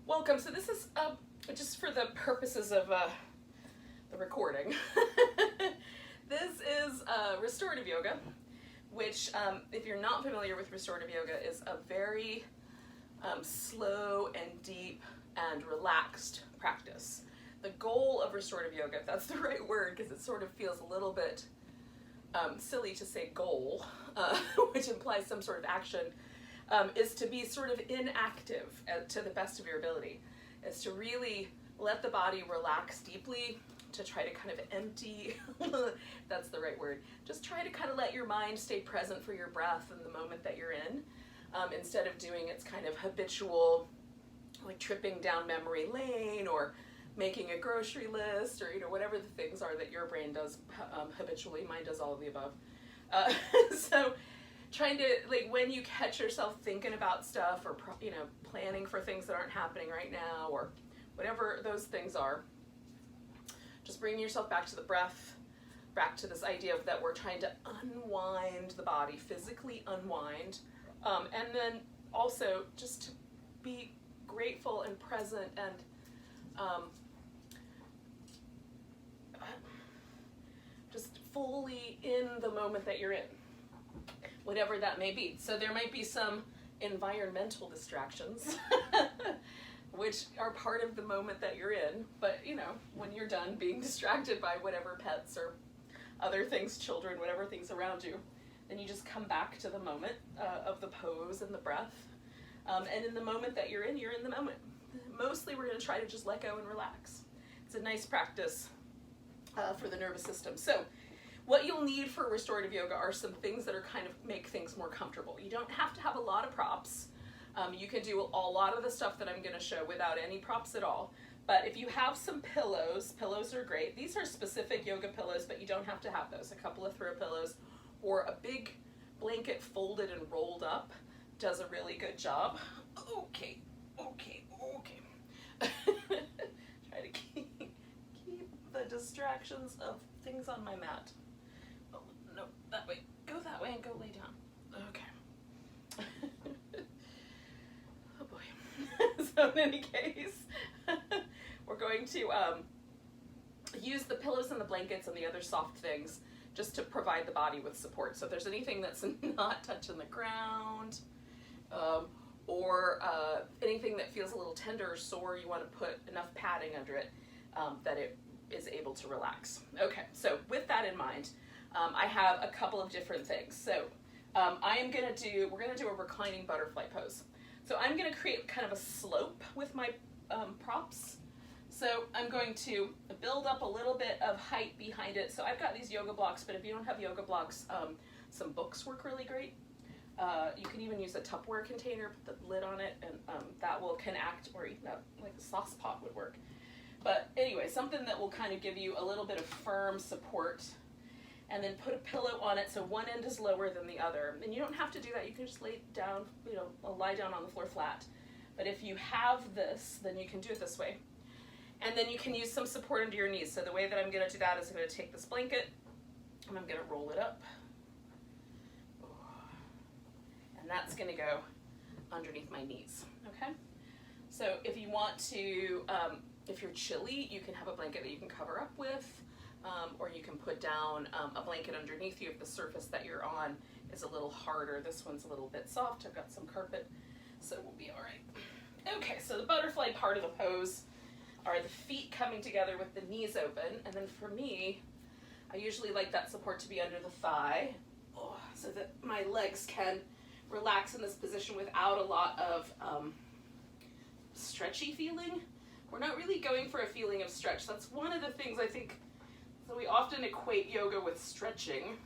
Welcome. So this is just for the purposes of the recording. This is restorative yoga, which if you're not familiar with restorative yoga, is a very slow and deep and relaxed practice. The goal of restorative yoga, if that's the right word, because it sort of feels a little bit silly to say goal, which implies some sort of action, is to be sort of inactive to the best of your ability, is to really let the body relax deeply, to try to kind of empty, that's the right word, just try to kind of let your mind stay present for your breath in the moment that you're in, instead of doing its kind of habitual, like tripping down memory lane or making a grocery list or, whatever the things are that your brain does habitually. Mine does all of the above. So trying to, like, when you catch yourself thinking about stuff or, planning for things that aren't happening right now or whatever those things are, just bringing yourself back to the breath, back to this idea of that we're trying to unwind the body, physically unwind, and then also just to be grateful and present and just fully in the moment that you're in, whatever that may be. So there might be some environmental distractions which are part of the moment that you're in, but when you're done being distracted by whatever pets or other things, children, whatever things around you, then you just come back to the moment of the pose and the breath, and in the moment that you're in the moment. Mostly we're going to try to just let go and relax. It's a nice practice for the nervous system. So what you'll need for restorative yoga are some things that are kind of make things more comfortable. You don't have to have a lot of props. You can do a lot of the stuff that I'm going to show without any props at all. But if you have some pillows are great. These are specific yoga pillows, but you don't have to have those. A couple of throw pillows or a big blanket folded and rolled up does a really good job. Okay. Try to keep the distractions of things on my mat. Oh, no, that way. Go that way and go lay down. Okay. Oh boy. So in any case, we're going to use the pillows and the blankets and the other soft things just to provide the body with support. So if there's anything that's not touching the ground, or anything that feels a little tender or sore, you want to put enough padding under it that it is able to relax. Okay, so with that in mind, I have a couple of different things. So we're going to do a reclining butterfly pose. So I'm going to create kind of a slope with my props. So I'm going to build up a little bit of height behind it. So I've got these yoga blocks, but if you don't have yoga blocks, some books work really great. You can even use a Tupperware container, put the lid on it, and that can act, or even like a sauce pot would work. But anyway, something that will kind of give you a little bit of firm support, and then put a pillow on it so one end is lower than the other. And you don't have to do that. You can just lay down, lie down on the floor flat. But if you have this, then you can do it this way. And then you can use some support under your knees. So the way that I'm going to do that is I'm going to take this blanket and I'm going to roll it up. And that's going to go underneath my knees, okay? So if you want to, if you're chilly, you can have a blanket that you can cover up with, or you can put down a blanket underneath you if the surface that you're on is a little harder. This one's a little bit soft. I've got some carpet, so we'll be all right. Okay, so the butterfly part of the pose are the feet coming together with the knees open, and then for me, I usually like that support to be under the thigh, so that my legs can relax in this position without a lot of stretchy feeling. We're not really going for a feeling of stretch. That's one of the things I think, so we often equate yoga with stretching,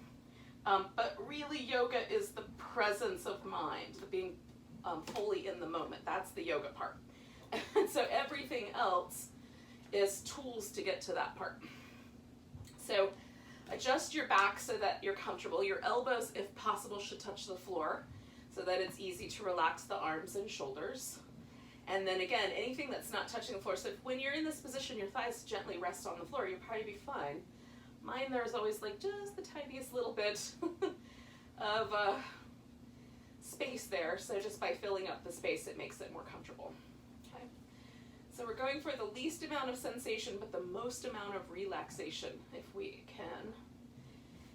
but really yoga is the presence of mind, the being fully in the moment. That's the yoga part. And so everything else is tools to get to that part. So adjust your back so that you're comfortable. Your elbows, if possible, should touch the floor, so that it's easy to relax the arms and shoulders. And then again, anything that's not touching the floor. So when you're in this position, your thighs gently rest on the floor, you'll probably be fine. Mine, there's always like just the tiniest little bit of space there. So just by filling up the space, it makes it more comfortable. Okay. So we're going for the least amount of sensation, but the most amount of relaxation, if we can.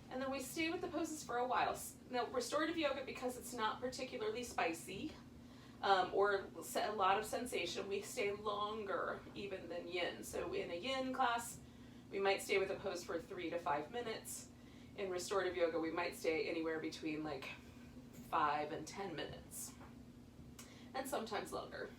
And then we stay with the poses for a while. Now, restorative yoga, because it's not particularly spicy, or a lot of sensation, we stay longer even than yin. So in a yin class, we might stay with a pose for 3 to 5 minutes. In restorative yoga, we might stay anywhere between like 5 and 10 minutes, and sometimes longer.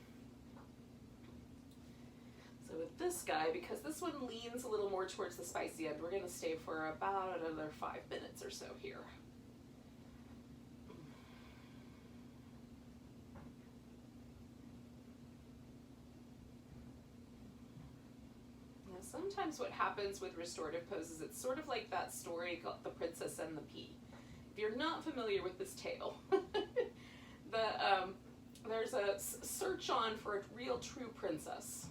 So with this guy, because this one leans a little more towards the spicy end, we're going to stay for about another 5 minutes or so here. Now, sometimes what happens with restorative poses, it's sort of like that story called The Princess and the Pea. If you're not familiar with this tale, there's a search on for a real true princess.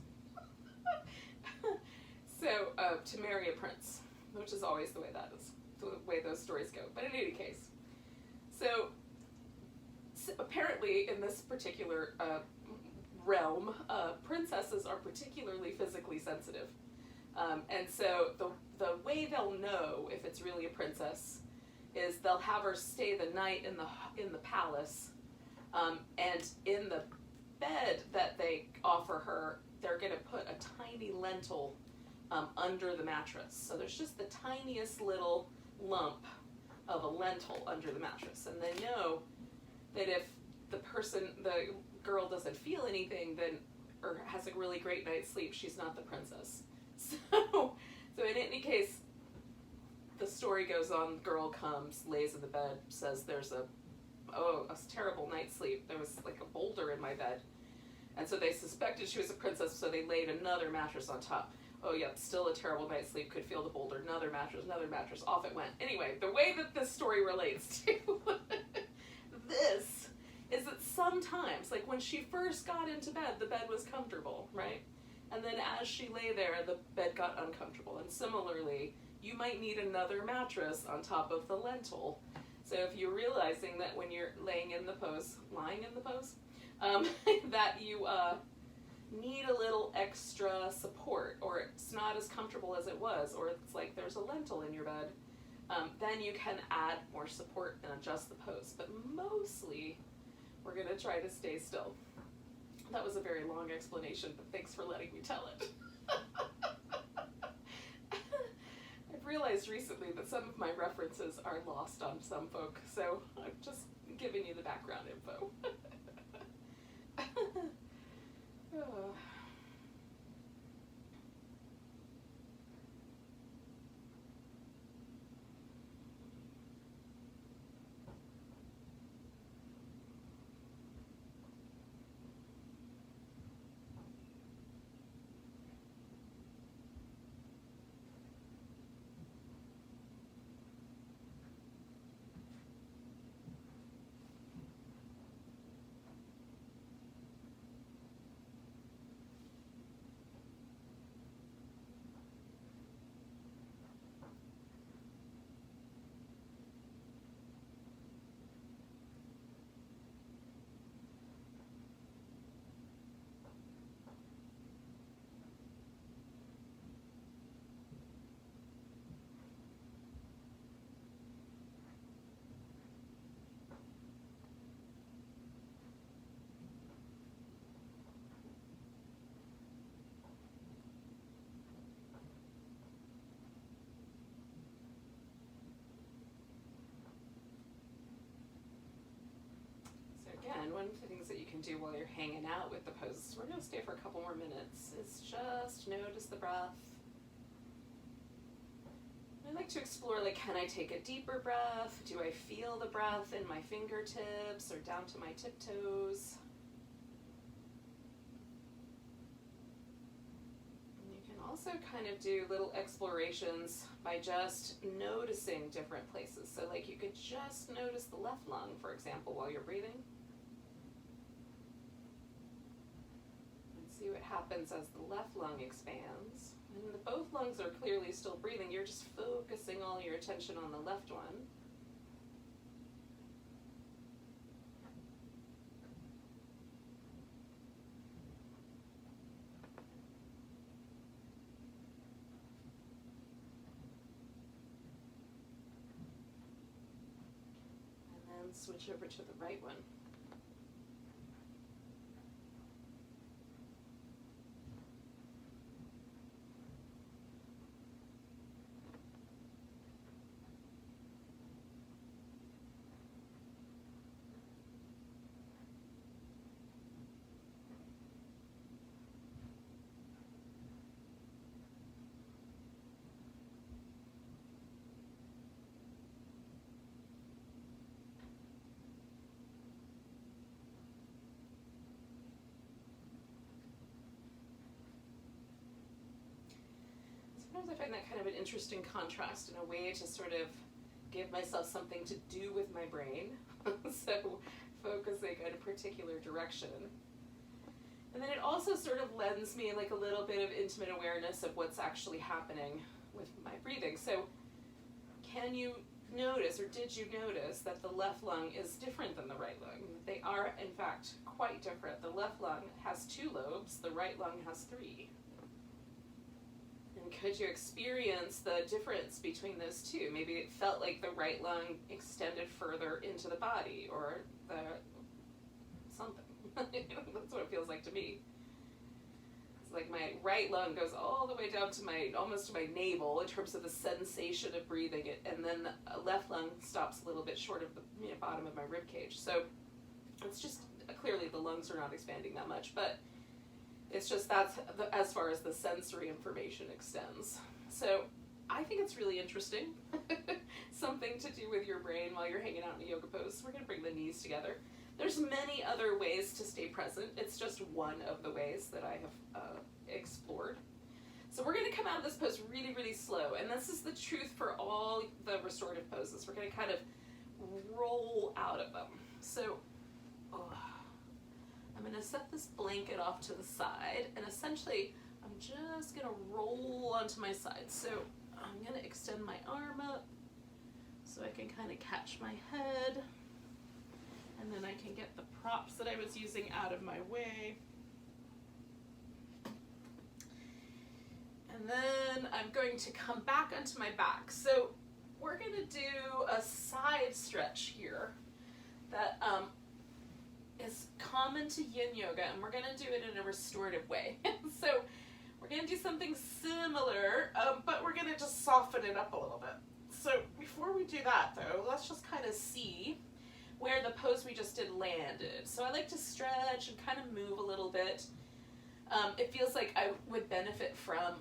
So, to marry a prince, which is always the way that is, the way those stories go. But in any case, so apparently in this particular realm, princesses are particularly physically sensitive. And so the way they'll know if it's really a princess is they'll have her stay the night in the palace, and in the bed that they offer her, they're going to put a tiny lentil under the mattress. So there's just the tiniest little lump of a lentil under the mattress, and they know that if the girl doesn't feel anything, then, or has a really great night's sleep, she's not the princess. So in any case, the story goes on, the girl comes, lays in the bed, says there's a terrible night's sleep. There was like a boulder in my bed. And so they suspected she was a princess, so they laid another mattress on top. Oh, yep, still a terrible night's sleep, could feel the boulder, another mattress, off it went. Anyway, the way that this story relates to this is that sometimes, like when she first got into bed, the bed was comfortable, right? And then as she lay there, the bed got uncomfortable. And similarly, you might need another mattress on top of the lentil. So if you're realizing that when you're lying in the pose, that you need a little extra support, or it's not as comfortable as it was, or it's like there's a lentil in your bed, then you can add more support and adjust the pose. But mostly, we're going to try to stay still. That was a very long explanation, but thanks for letting me tell it. I've realized recently that some of my references are lost on some folk, so I'm just giving you the background info. Oh. Again, one of the things that you can do while you're hanging out with the poses, we're going to stay for a couple more minutes, is just notice the breath. I like to explore, like, can I take a deeper breath? Do I feel the breath in my fingertips or down to my tiptoes? And you can also kind of do little explorations by just noticing different places. So like you could just notice the left lung, for example, while you're breathing. See what happens as the left lung expands. And both lungs are clearly still breathing. You're just focusing all your attention on the left one. then switch over to the right one. Sometimes I find that kind of an interesting contrast in a way to sort of give myself something to do with my brain. So focusing in a particular direction. And then it also sort of lends me like a little bit of intimate awareness of what's actually happening with my breathing. So can you notice, or did you notice, that the left lung is different than the right lung? They are, in fact, quite different. The left lung has 2 lobes, the right lung has 3. And could you experience the difference between those two? Maybe it felt like the right lung extended further into the body, or the something. That's what it feels like to me. It's like my right lung goes all the way down to almost to my navel in terms of the sensation of breathing it, and then the left lung stops a little bit short of the bottom of my rib cage. So it's just clearly the lungs are not expanding that much, but it's just that's as far as the sensory information extends. So I think it's really interesting. Something to do with your brain while you're hanging out in a yoga pose. We're going to bring the knees together. There's many other ways to stay present. It's just one of the ways that I have explored. So we're going to come out of this pose really, really slow. And this is the truth for all the restorative poses. We're going to kind of roll out of them. So I'm going to set this blanket off to the side. And essentially, I'm just going to roll onto my side. So I'm going to extend my arm up so I can kind of catch my head. And then I can get the props that I was using out of my way. And then I'm going to come back onto my back. So we're going to do a side stretch here that is common to yin yoga, and we're going to do it in a restorative way. So we're going to do something similar, but we're going to just soften it up a little bit. So before we do that, though, let's just kind of see where the pose we just did landed. So I like to stretch and kind of move a little bit. It feels like I would benefit from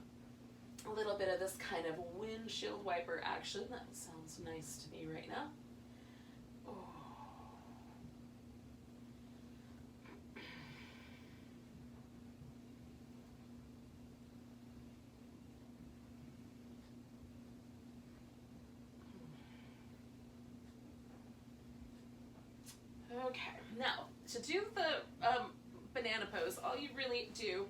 a little bit of this kind of windshield wiper action. That sounds nice to me right now. Oh. Okay, now to do the banana pose, all you really do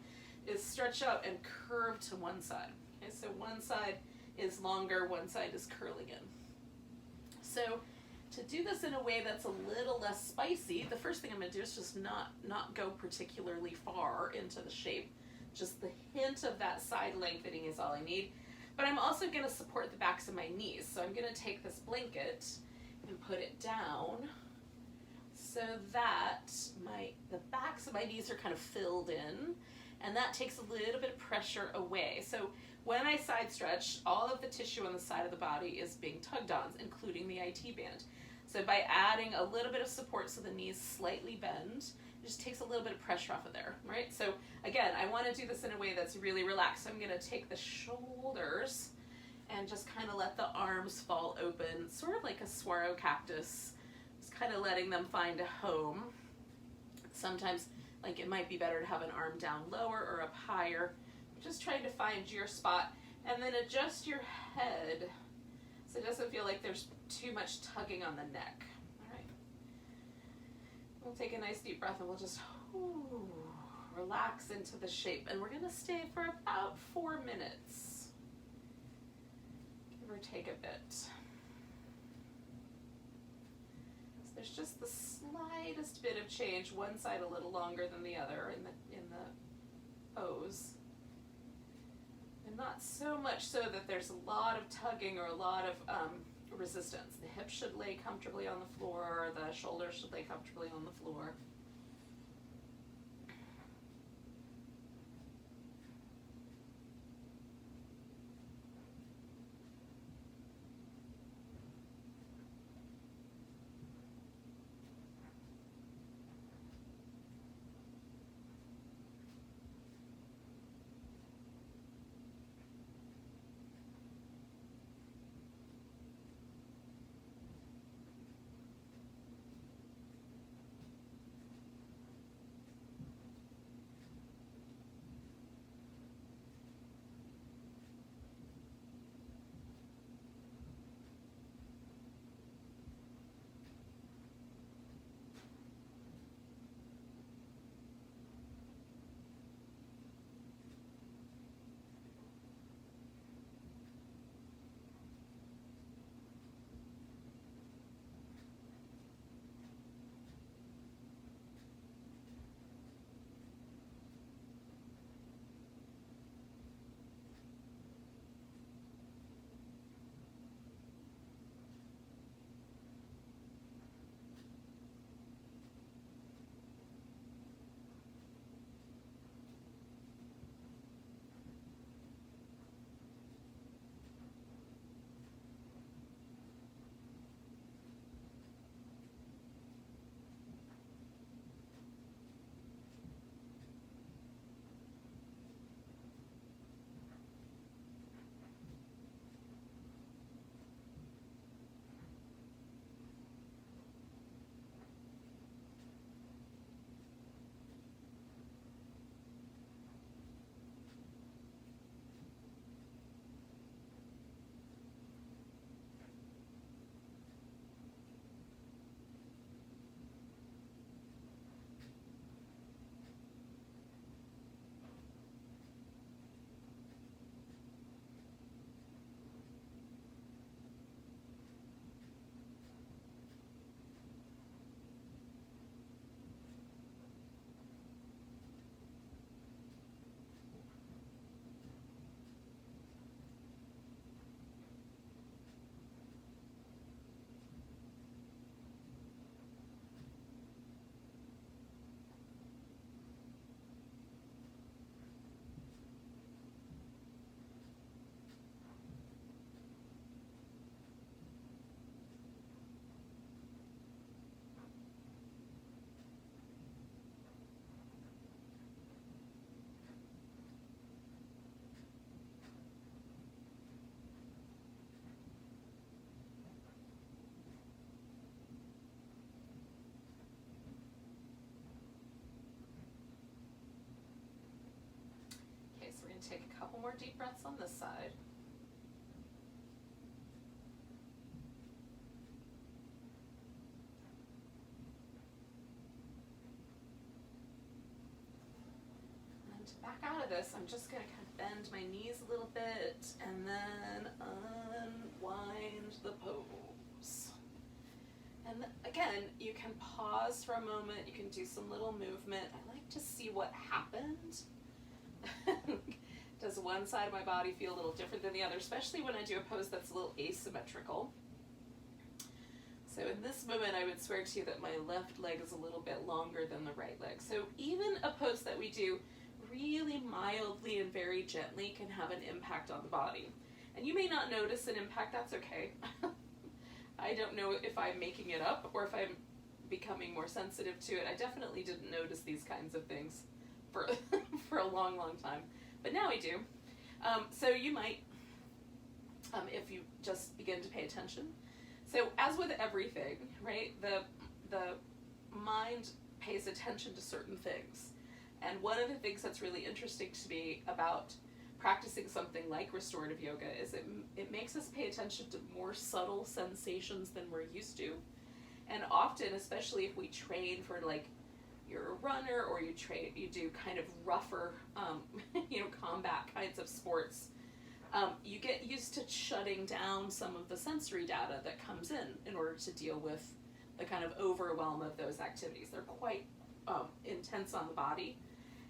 is stretch out and curve to one side. Okay, so one side is longer, one side is curling in. So to do this in a way that's a little less spicy, the first thing I'm going to do is just not go particularly far into the shape. Just the hint of that side lengthening is all I need. But I'm also going to support the backs of my knees. So I'm going to take this blanket and put it down so that the backs of my knees are kind of filled in, and that takes a little bit of pressure away. So when I side stretch, all of the tissue on the side of the body is being tugged on, including the IT band. So by adding a little bit of support so the knees slightly bend, it just takes a little bit of pressure off of there, right? So again, I want to do this in a way that's really relaxed. So I'm going to take the shoulders and just kind of let the arms fall open, sort of like a saguaro cactus. Just kind of letting them find a home. Sometimes, like, it might be better to have an arm down lower or up higher. Just trying to find your spot, and then adjust your head so it doesn't feel like there's too much tugging on the neck. All right. We'll take a nice deep breath and we'll just relax into the shape. And we're going to stay for about 4 minutes. Give or take a bit. There's just the slightest bit of change, one side a little longer than the other in the pose. And not so much so that there's a lot of tugging or a lot of resistance. The hips should lay comfortably on the floor, the shoulders should lay comfortably on the floor. Take a couple more deep breaths on this side. And to back out of this, I'm just going to kind of bend my knees a little bit and then unwind the pose. And again, you can pause for a moment, you can do some little movement. I like to see what happened. Does one side of my body feel a little different than the other, especially when I do a pose that's a little asymmetrical. So in this moment, I would swear to you that my left leg is a little bit longer than the right leg. So even a pose that we do really mildly and very gently can have an impact on the body. And you may not notice an impact, that's okay. I don't know if I'm making it up or if I'm becoming more sensitive to it. I definitely didn't notice these kinds of things for, for a long, long time. But now I do. So you might, if you just begin to pay attention. So as with everything, right, the mind pays attention to certain things. And one of the things that's really interesting to me about practicing something like restorative yoga is it makes us pay attention to more subtle sensations than we're used to. And often, especially if we train for, like, you're a runner or you do kind of rougher, combat kinds of sports, you get used to shutting down some of the sensory data that comes in order to deal with the kind of overwhelm of those activities. They're quite intense on the body,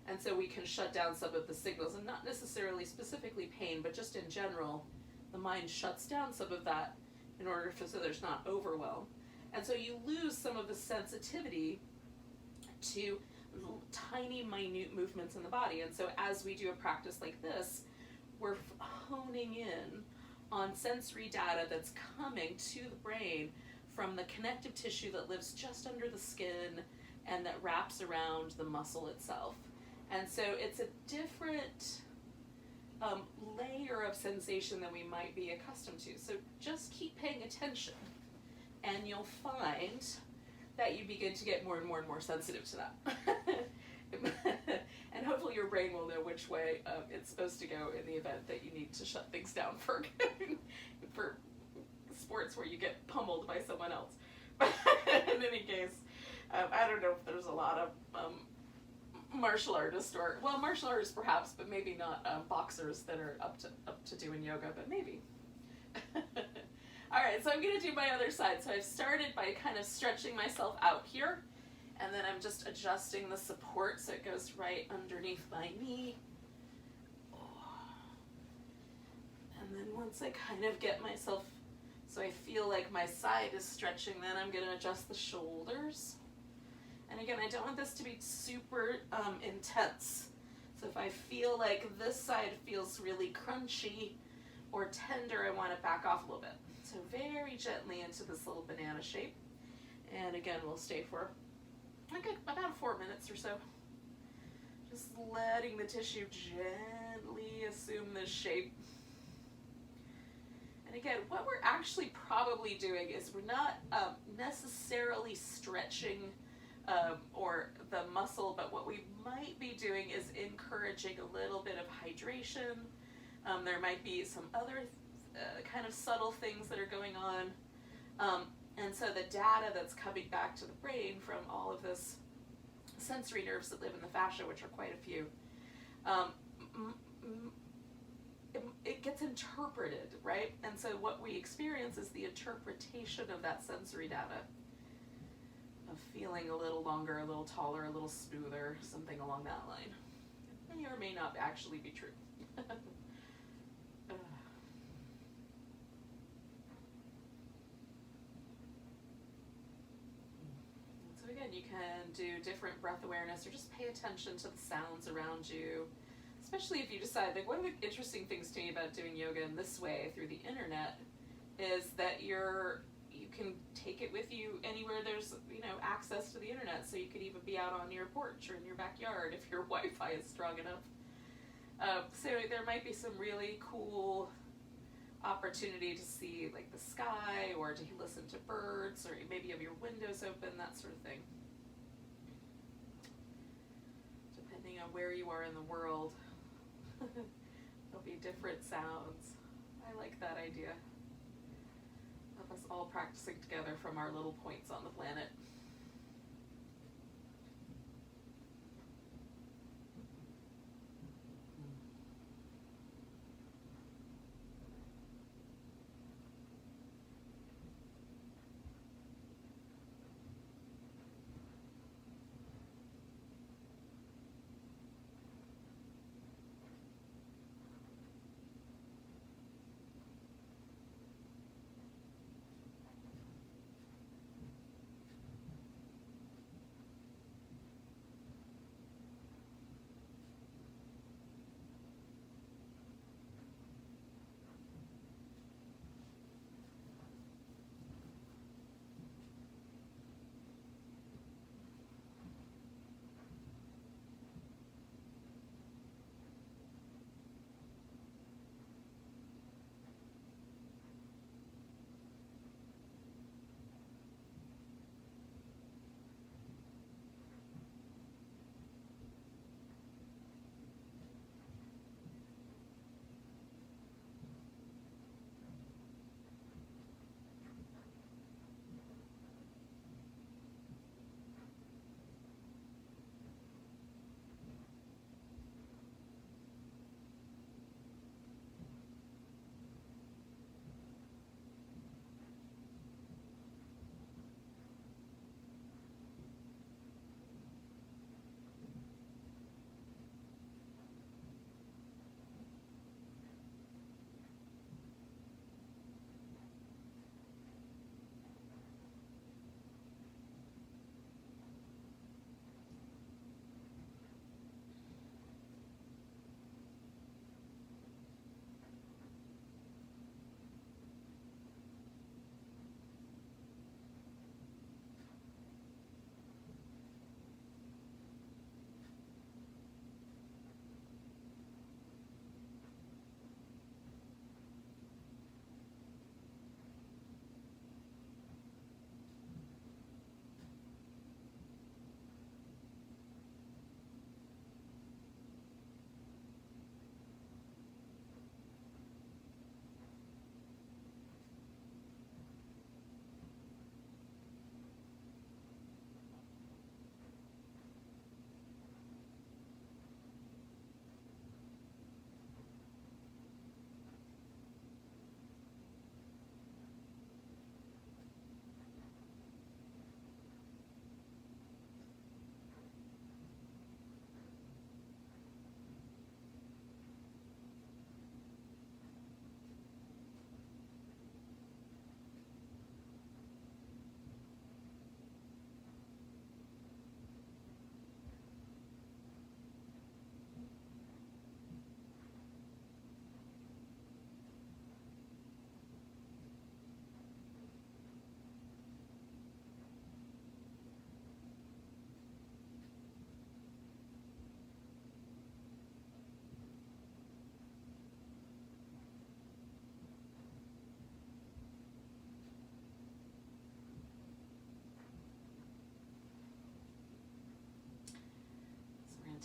and so we can shut down some of the signals, and not necessarily specifically pain, but just in general, the mind shuts down some of that in order so there's not overwhelm. And so you lose some of the sensitivity to tiny, minute movements in the body. And so as we do a practice like this, we're honing in on sensory data that's coming to the brain from the connective tissue that lives just under the skin and that wraps around the muscle itself. And so it's a different layer of sensation than we might be accustomed to. So just keep paying attention, and you'll find that you begin to get more and more and more sensitive to that. And hopefully your brain will know which way it's supposed to go in the event that you need to shut things down for sports where you get pummeled by someone else. But in any case, I don't know if there's a lot of martial artists, or, well, martial artists perhaps, but maybe not boxers that are up to doing yoga, but maybe. All right, so I'm going to do my other side. So I've started by kind of stretching myself out here, and then I'm just adjusting the support so it goes right underneath my knee. And then once I kind of get myself, so I feel like my side is stretching, then I'm going to adjust the shoulders. And again, I don't want this to be super intense. So if I feel like this side feels really crunchy or tender, I want to back off a little bit. So very gently into this little banana shape. And again, we'll stay for about 4 minutes or so. Just letting the tissue gently assume this shape. And again, what we're actually probably doing is we're not necessarily stretching or the muscle, but what we might be doing is encouraging a little bit of hydration. There might be some other kind of subtle things that are going on. And so the data that's coming back to the brain from all of this sensory nerves that live in the fascia, which are quite a few, it gets interpreted, right? And so what we experience is the interpretation of that sensory data, of feeling a little longer, a little taller, a little smoother, something along that line. It may or may not actually be true. So again, you can do different breath awareness or just pay attention to the sounds around you, especially if you decide, like, one of the interesting things to me about doing yoga in this way through the internet is that you can take it with you anywhere there's, access to the internet. So you could even be out on your porch or in your backyard if your Wi-Fi is strong enough. So there might be some really cool opportunity to see, like, the sky, or to listen to birds, or maybe you have your windows open, that sort of thing. Depending on where you are in the world, there'll be different sounds. I like that idea of us all practicing together from our little points on the planet.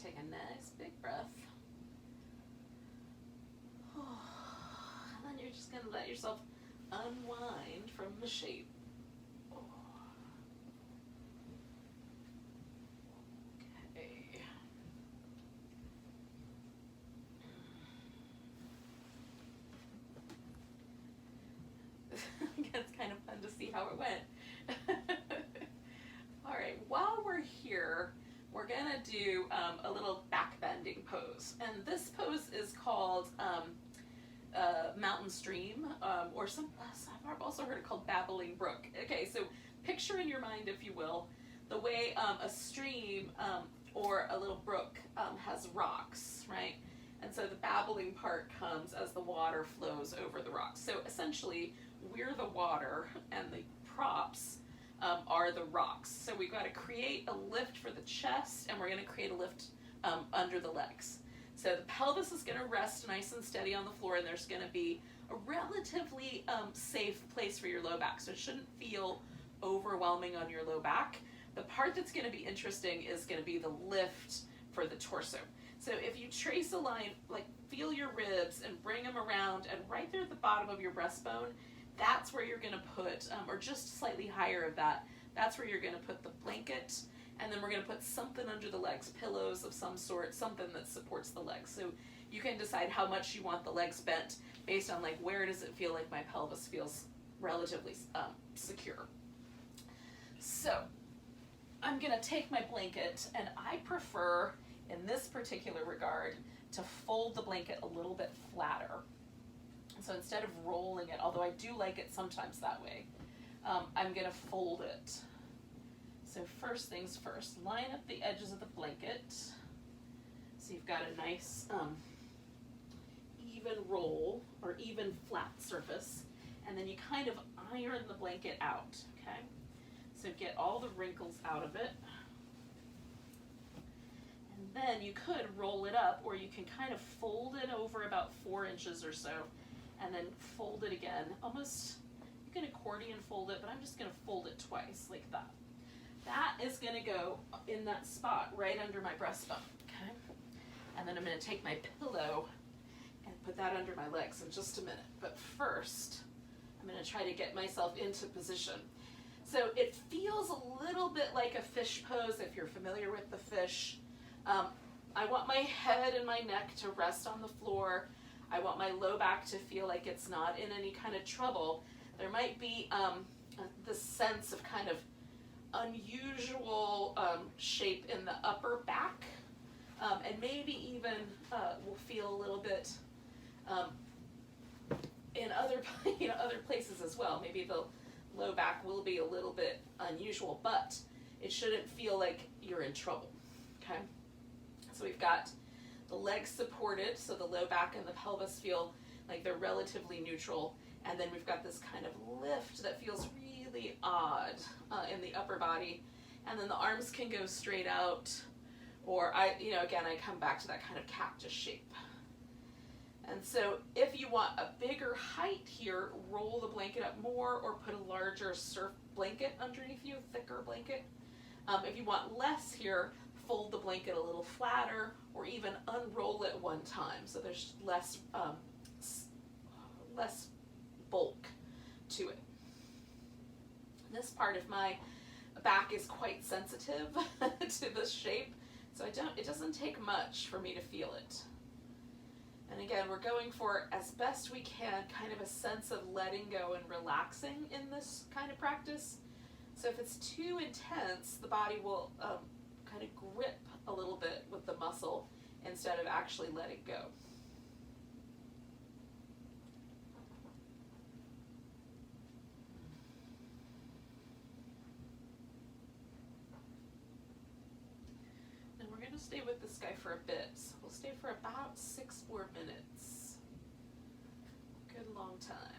Take a nice big breath. And then you're just going to let yourself unwind from the shape. Okay. It's kind of fun to see how it went. All right, while we're here, we're gonna do a little back bending pose. And this pose is called mountain stream, or I've also heard it called babbling brook. Okay, so picture in your mind, if you will, the way a stream or a little brook has rocks, right? And so the babbling part comes as the water flows over the rocks. So essentially, we're the water and the props are the rocks. So we've got to create a lift for the chest, and we're going to create a lift under the legs. So the pelvis is going to rest nice and steady on the floor, and there's going to be a relatively safe place for your low back. So it shouldn't feel overwhelming on your low back. The part that's going to be interesting is going to be the lift for the torso. So if you trace a line, like feel your ribs and bring them around, and right there at the bottom of your breastbone, that's where you're going to put, or just slightly higher of that, that's where you're going to put the blanket, and then we're going to put something under the legs, pillows of some sort, something that supports the legs. So you can decide how much you want the legs bent based on like where does it feel like my pelvis feels relatively secure. So I'm going to take my blanket, and I prefer, in this particular regard, to fold the blanket a little bit flatter. So instead of rolling it, although I do like it sometimes that way, I'm going to fold it. So first things first, line up the edges of the blanket so you've got a nice even roll or even flat surface, and then you kind of iron the blanket out, okay? So get all the wrinkles out of it. And then you could roll it up, or you can kind of fold it over about 4 inches or so, and then fold it again. Almost, you can accordion fold it, but I'm just going to fold it twice, like that. That is going to go in that spot right under my breastbone, okay? And then I'm going to take my pillow and put that under my legs in just a minute. But first, I'm going to try to get myself into position. So it feels a little bit like a fish pose if you're familiar with the fish. I want my head and my neck to rest on the floor. I want my low back to feel like it's not in any kind of trouble. There might be this sense of kind of unusual shape in the upper back, and maybe even we'll feel a little bit in other other places as well. Maybe the low back will be a little bit unusual, but it shouldn't feel like you're in trouble, okay? So we've got the legs supported, so the low back and the pelvis feel like they're relatively neutral, and then we've got this kind of lift that feels really odd in the upper body, and then the arms can go straight out, or again, I come back to that kind of cactus shape. And so if you want a bigger height here, roll the blanket up more, or put a larger surf blanket underneath you, a thicker blanket. If you want less here, fold the blanket a little flatter, or even unroll it one time so there's less bulk to it. This part of my back is quite sensitive to this shape, so it doesn't take much for me to feel it. And again, we're going for, as best we can, kind of a sense of letting go and relaxing in this kind of practice. So if it's too intense, the body will kind of grip a little bit with the muscle instead of actually letting go. And we're going to stay with this guy for a bit. So we'll stay for about 6 more minutes. Good long time.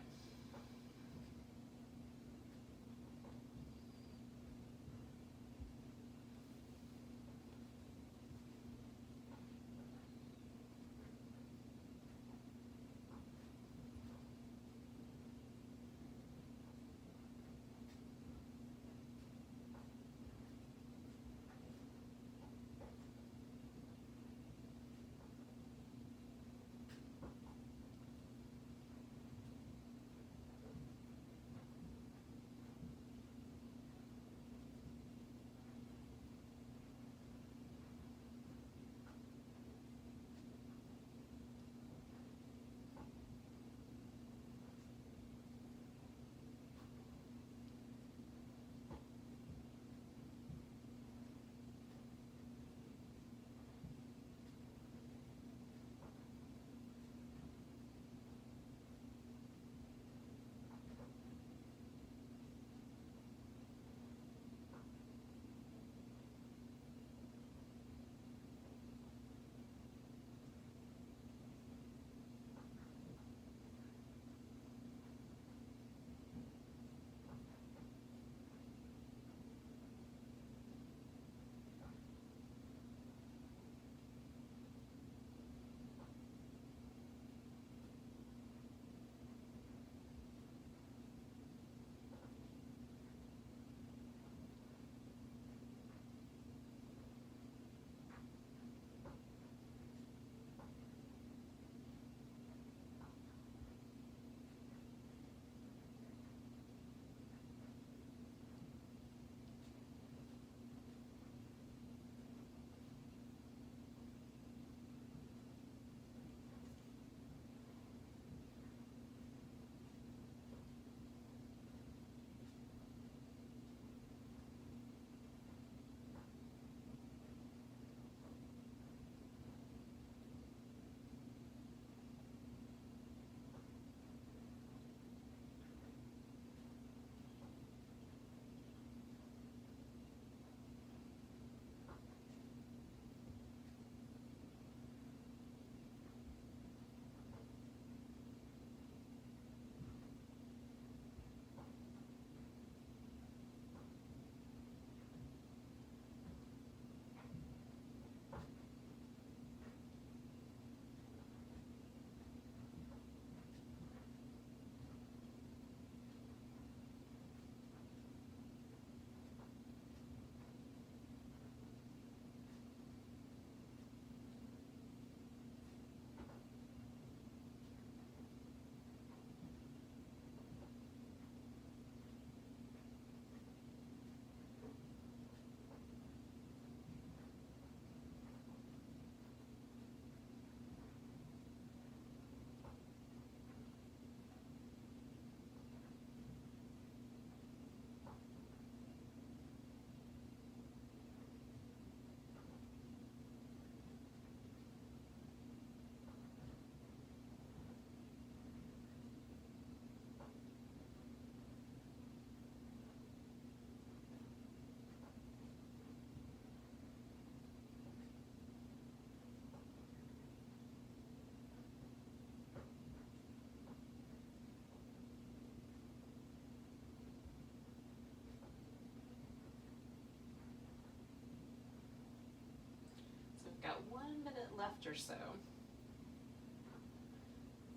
or so.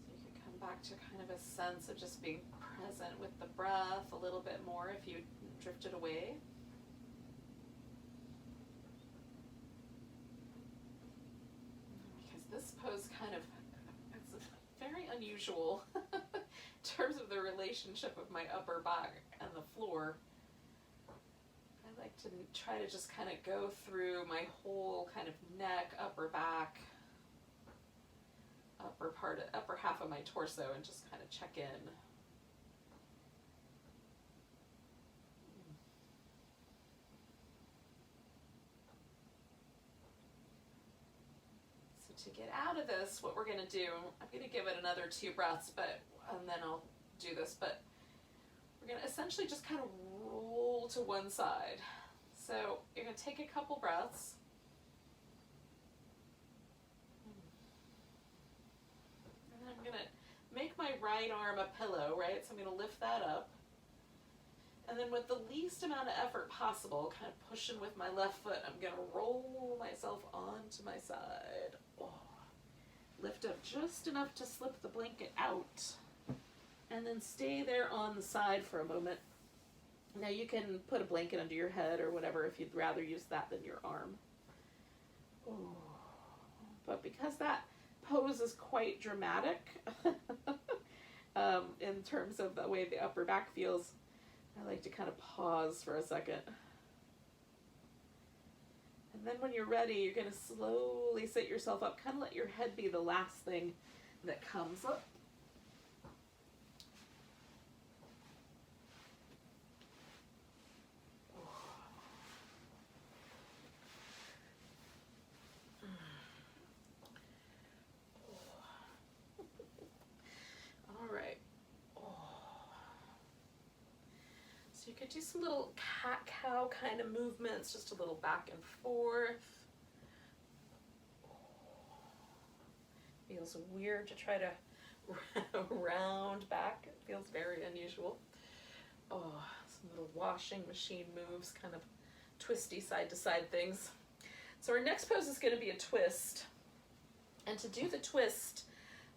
So you can come back to kind of a sense of just being present with the breath a little bit more if you drifted away. Because this pose kind of, it's very unusual in terms of the relationship of my upper back and the floor. I like to try to just kind of go through my whole kind of neck, upper back, upper half of my torso, and just kind of check in. So to get out of this, what we're going to do, I'm going to give it another 2 breaths, and then I'll do this, but we're going to essentially just kind of roll to one side. So you're going to take a couple breaths. And then I'm going to make my right arm a pillow, right? So I'm going to lift that up. And then with the least amount of effort possible, kind of pushing with my left foot, I'm going to roll myself onto my side. Oh. Lift up just enough to slip the blanket out. And then stay there on the side for a moment. Now you can put a blanket under your head or whatever if you'd rather use that than your arm. Oh. But because that pose is quite dramatic in terms of the way the upper back feels, I like to kind of pause for a second. And then when you're ready, you're going to slowly sit yourself up. Kind of let your head be the last thing that comes up. So you could do some little cat-cow kind of movements, just a little back and forth. Feels weird to try to round back. It feels very unusual. Oh, some little washing machine moves, kind of twisty side to side things. So our next pose is going to be a twist. And to do the twist,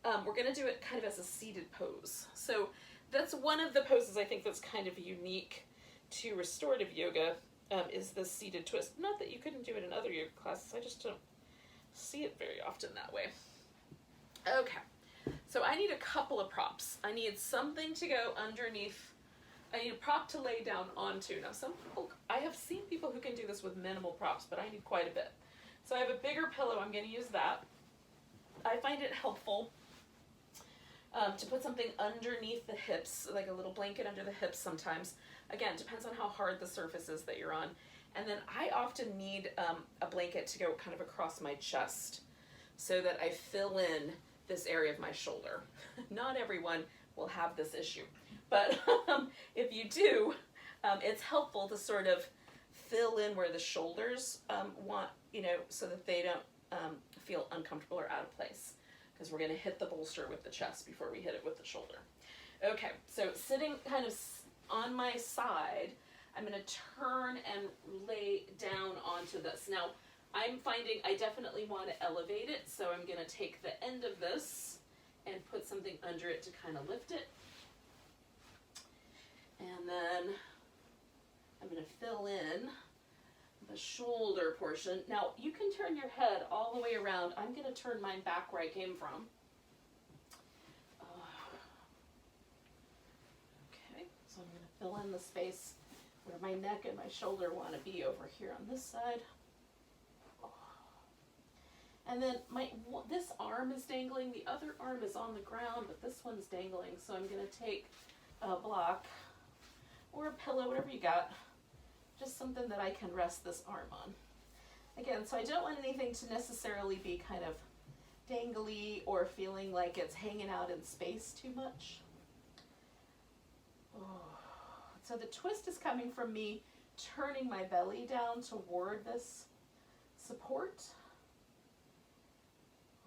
we're going to do it kind of as a seated pose. So that's one of the poses I think that's kind of unique to restorative yoga, is the seated twist. Not that you couldn't do it in other yoga classes, I just don't see it very often that way. Okay, so I need a couple of props. I need something to go underneath. I need a prop to lay down onto. Now some people, I have seen people who can do this with minimal props, but I need quite a bit. So I have a bigger pillow, I'm going to use that. I find it helpful to put something underneath the hips, like a little blanket under the hips sometimes. Again, depends on how hard the surface is that you're on. And then I often need a blanket to go kind of across my chest so that I fill in this area of my shoulder. Not everyone will have this issue, but if you do, it's helpful to sort of fill in where the shoulders want, so that they don't feel uncomfortable or out of place. Because we're going to hit the bolster with the chest before we hit it with the shoulder. Okay, so sitting kind of on my side, I'm going to turn and lay down onto this. Now, I'm finding I definitely want to elevate it, so I'm going to take the end of this and put something under it to kind of lift it. And then I'm going to fill in the shoulder portion. Now, you can turn your head all the way around. I'm going to turn mine back where I came from. Okay, so I'm going to fill in the space where my neck and my shoulder want to be over here on this side. And then this arm is dangling, the other arm is on the ground, but this one's dangling, so I'm going to take a block or a pillow, whatever you got. Just something that I can rest this arm on. Again, so I don't want anything to necessarily be kind of dangly or feeling like it's hanging out in space too much. Oh. So the twist is coming from me turning my belly down toward this support.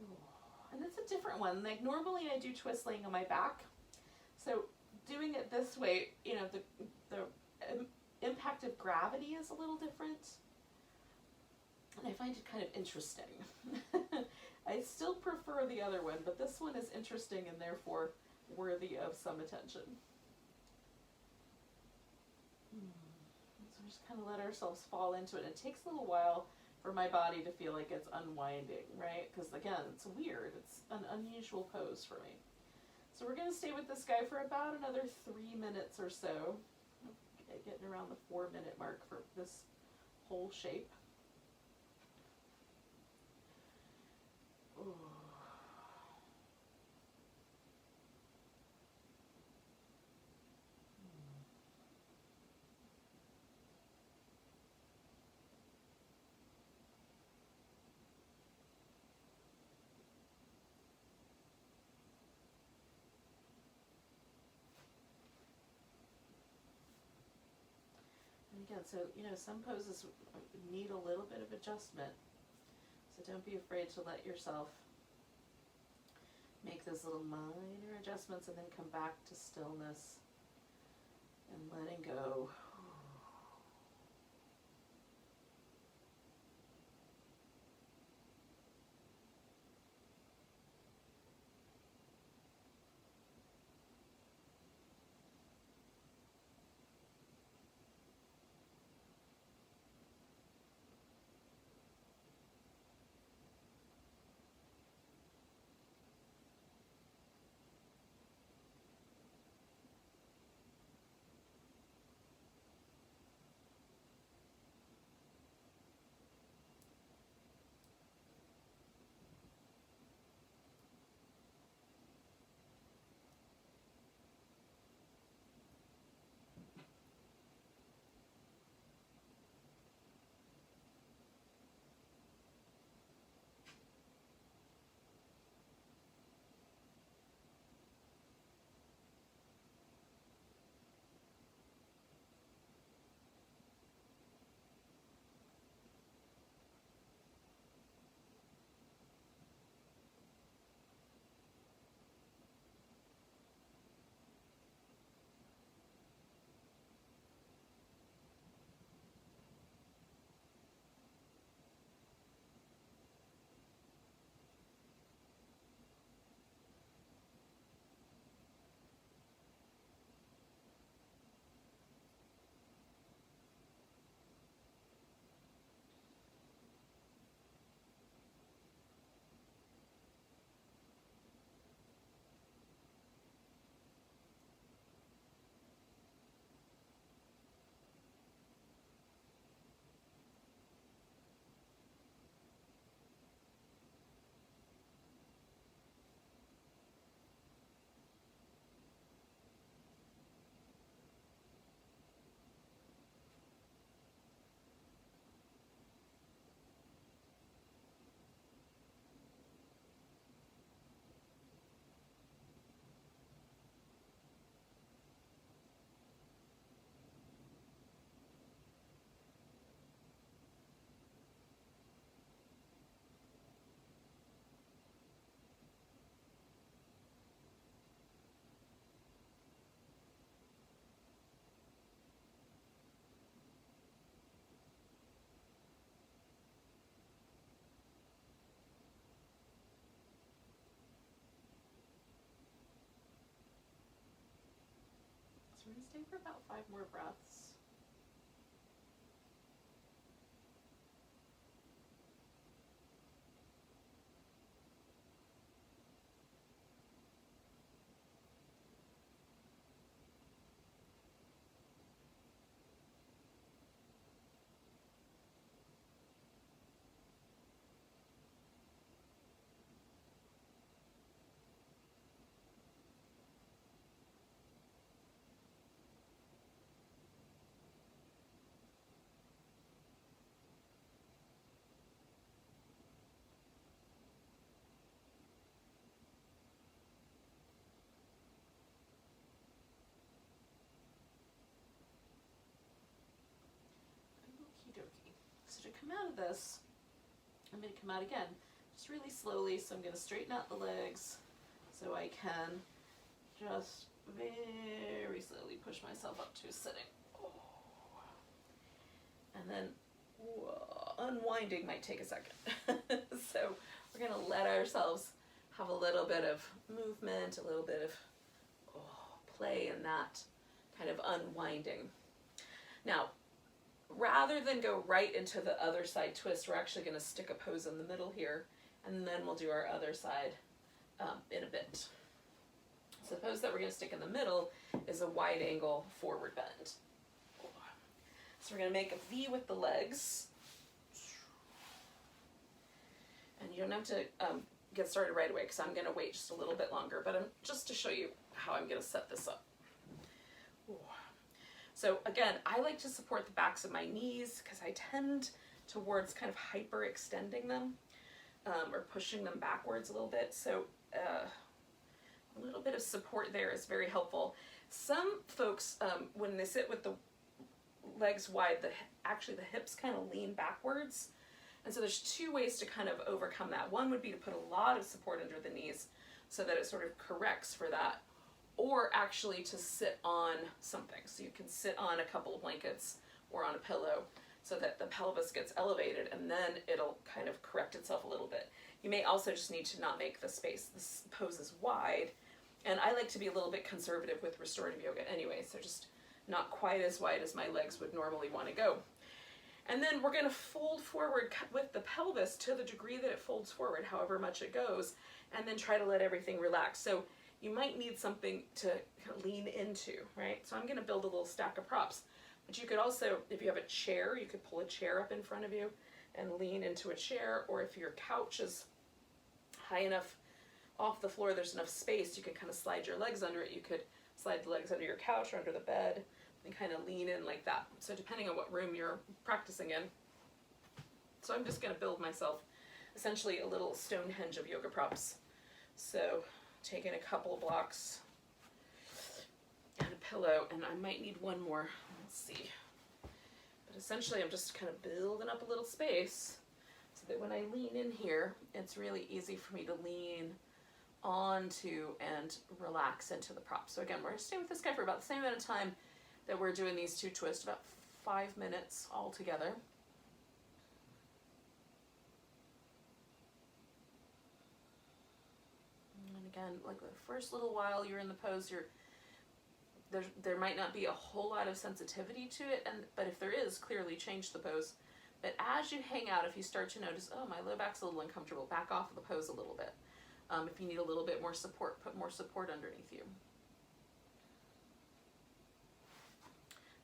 Oh. And it's a different one. Like normally I do twist laying on my back. So doing it this way, the impact of gravity is a little different, and I find it kind of interesting. I still prefer the other one, but this one is interesting and therefore worthy of some attention. So we just kind of let ourselves fall into it. It takes a little while for my body to feel like it's unwinding, right? Because again, it's weird. It's an unusual pose for me. So we're going to stay with this guy for about another 3 minutes or so. Getting around the 4-minute mark for this whole shape. Ooh. And again, so, some poses need a little bit of adjustment. So don't be afraid to let yourself make those little minor adjustments and then come back to stillness and letting go. We're going to stay for about 5 more breaths. Okie dokie. So to come out of this, I'm going to come out again, just really slowly. So I'm going to straighten out the legs so I can just very slowly push myself up to sitting. And then unwinding might take a second. So we're gonna let ourselves have a little bit of movement, a little bit of play in that kind of unwinding. Now, rather than go right into the other side twist, we're actually gonna stick a pose in the middle here, and then we'll do our other side in a bit. So the pose that we're gonna stick in the middle is a wide angle forward bend. So we're gonna make a V with the legs. And you don't have to get started right away because I'm gonna wait just a little bit longer, but just to show you how I'm gonna set this up. So again, I like to support the backs of my knees because I tend towards kind of hyper extending them or pushing them backwards a little bit. So a little bit of support there is very helpful. Some folks, when they sit with the legs wide, actually the hips kind of lean backwards. And so there's two ways to kind of overcome that. One would be to put a lot of support under the knees so that it sort of corrects for that, or actually to sit on something. So you can sit on a couple of blankets or on a pillow so that the pelvis gets elevated, and then it'll kind of correct itself a little bit. You may also just need to not make the space, this pose is wide. And I like to be a little bit conservative with restorative yoga anyway, so just not quite as wide as my legs would normally want to go. And then we're gonna fold forward with the pelvis to the degree that it folds forward, however much it goes, and then try to let everything relax. So you might need something to lean into, right? So I'm gonna build a little stack of props. But you could also, if you have a chair, you could pull a chair up in front of you and lean into a chair, or if your couch is high enough off the floor, there's enough space, you can kind of slide your legs under it. You could slide the legs under your couch or under the bed and kind of lean in like that. So depending on what room you're practicing in. So I'm just gonna build myself essentially a little Stonehenge of yoga props. So taking a couple of blocks and a pillow, and I might need one more, let's see. But essentially I'm just kind of building up a little space so that when I lean in here, it's really easy for me to lean onto and relax into the prop. So again, we're gonna stay with this guy for about the same amount of time that we're doing these two twists, about 5 minutes all together. And again, like the first little while you're in the pose, there might not be a whole lot of sensitivity to it, but if there is, clearly change the pose. But as you hang out, if you start to notice, oh, my low back's a little uncomfortable, back off of the pose a little bit. If you need a little bit more support, put more support underneath you.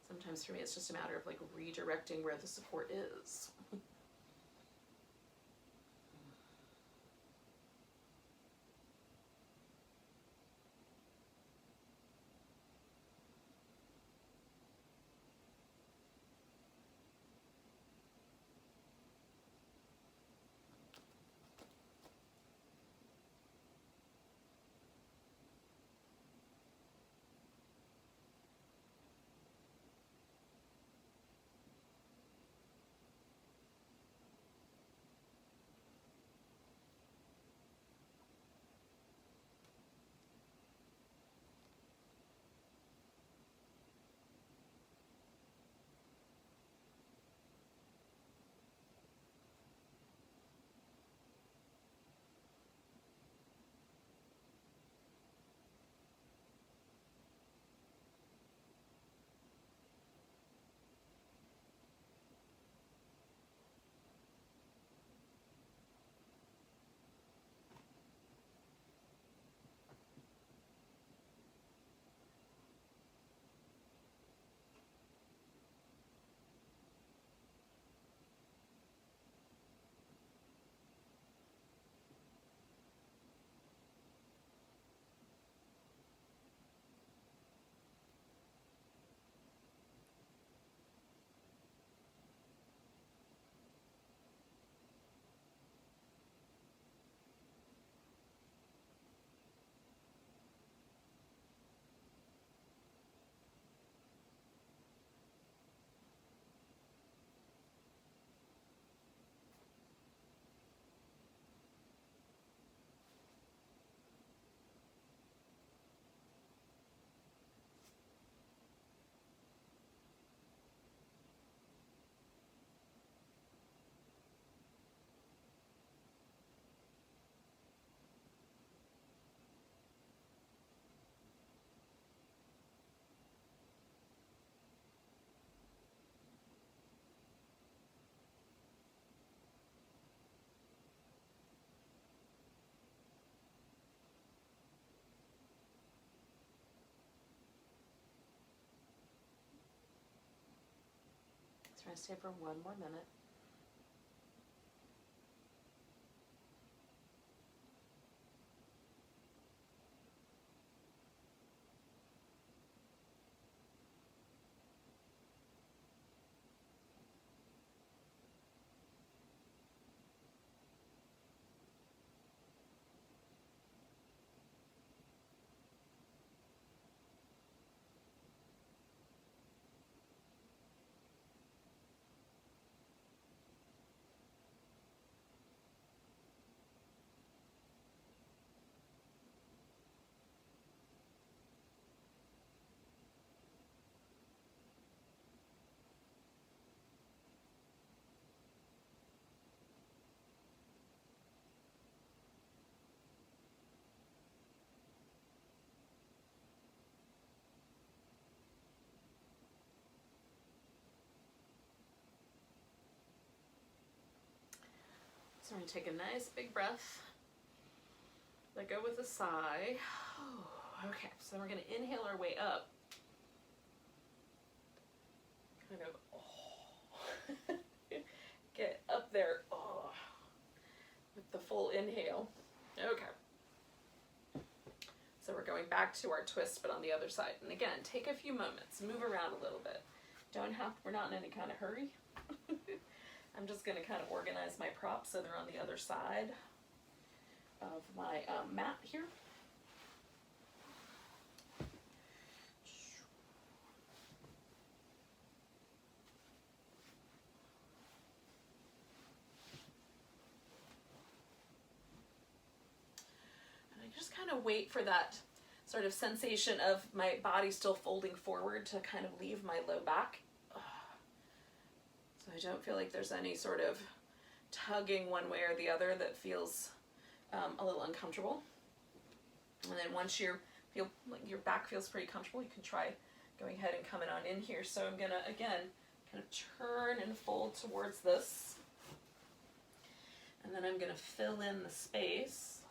Sometimes for me, it's just a matter of like redirecting where the support is. I stay for one more minute. So I'm going to take a nice big breath. Let go with a sigh. Okay, so we're going to inhale our way up. Kind of get up there with the full inhale. Okay. So we're going back to our twist, but on the other side. And again, take a few moments, move around a little bit. We're not in any kind of hurry. I'm just going to kind of organize my props so they're on the other side of my mat here. And I just kind of wait for that sort of sensation of my body still folding forward to kind of leave my low back. So I don't feel like there's any sort of tugging one way or the other that feels a little uncomfortable. And then once you feel like your back feels pretty comfortable, you can try going ahead and coming on in here. So I'm gonna, again, kind of turn and fold towards this. And then I'm gonna fill in the space